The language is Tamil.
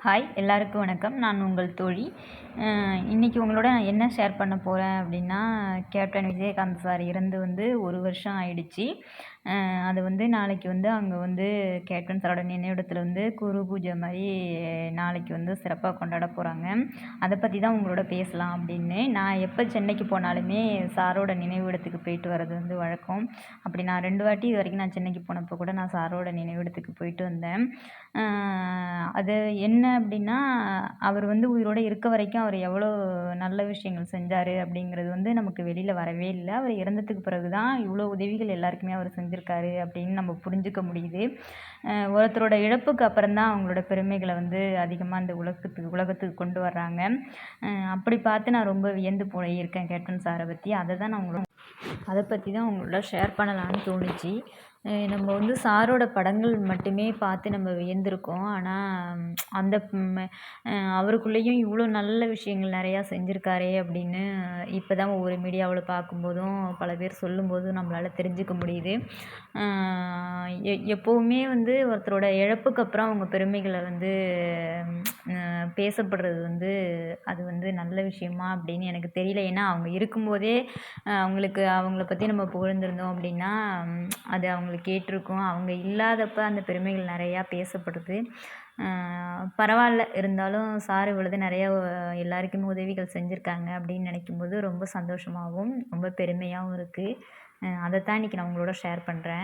ஹாய் எல்லாருக்கும் வணக்கம். நான் உங்கள் தோழி. இன்றைக்கி உங்களோட நான் என்ன ஷேர் பண்ண போகிறேன் அப்படின்னா, கேப்டன் விஜயகாந்த் சார் இறந்து 1 வருஷம் ஆயிடுச்சு. அது நாளைக்கு அங்கே கேப்டன் சாரோட நினைவிடத்தில் குரு பூஜை மாதிரி நாளைக்கு சிறப்பாக கொண்டாட போகிறாங்க. அதை பற்றி தான் உங்களோட பேசலாம் அப்படின்னு. நான் எப்போ சென்னைக்கு போனாலுமே சாரோட நினைவிடத்துக்கு போயிட்டு வர்றது வழக்கம். அப்படி நான் 2 வாட்டி இது வரைக்கும் நான் சென்னைக்கு போனப்போ கூட நான் சாரோட நினைவிடத்துக்கு போயிட்டு வந்தேன். அது என்ன அப்படின்னா, அவர் உயிரோடு இருக்க வரைக்கும் அவர் எவ்வளோ நல்ல விஷயங்கள் செஞ்சார் அப்படிங்கிறது நமக்கு வெளியில் வரவே இல்லை. அவர் இறந்ததுக்கு பிறகு தான் இவ்வளோ உதவிகள் எல்லாருக்குமே அவர் செஞ்சுருக்காரு அப்படின்னு நம்ம புரிஞ்சுக்க முடியுது. ஒருத்தரோட இழப்புக்கு அப்புறம் தான் அவங்களோட பெருமைகளை அதிகமாக இந்த உலகத்துக்கு கொண்டு வர்றாங்க. அப்படி பார்த்து நான் ரொம்ப வியந்து போயிருக்கேன் கேப்டன் சாரை பற்றி. அதை பற்றி தான் உங்களோட ஷேர் பண்ணலான்னு தோணுச்சு. நம்ம சாரோட படங்கள் மட்டுமே பார்த்து நம்ம வியந்திருக்கோம். ஆனால் அந்த அவருக்குள்ளேயும் இவ்வளோ நல்ல விஷயங்கள் நிறையா செஞ்சுருக்காரே அப்படின்னு இப்போ தான் ஒவ்வொரு மீடியாவில் பார்க்கும்போதும் பல பேர் சொல்லும்போதும் நம்மளால் தெரிஞ்சுக்க முடியுது. எப்போவுமே ஒருத்தரோட இழப்புக்கு அப்புறம் அவங்க பெருமைகளை பேசப்படுறது அது நல்ல விஷயமா அப்படின்னு எனக்கு தெரியல. ஏன்னா அவங்க இருக்கும்போதே அவங்கள பற்றி நம்ம புகழ்ந்திருந்தோம் அப்படின்னா அது அவங்களுக்கு கேட்டிருக்கும். அவங்க இல்லாதப்ப அந்த பெருமைகள் நிறையா பேசப்படுது. பரவாயில்ல, இருந்தாலும் சார் இவ்வளவு நிறையா எல்லாருக்குமே உதவிகள் செஞ்சுருக்காங்க அப்படின்னு நினைக்கும்போது ரொம்ப சந்தோஷமாகவும் ரொம்ப பெருமையாகவும் இருக்குது. அதைத்தான் இன்றைக்கி நான் உங்களோட ஷேர் பண்ணுறேன்.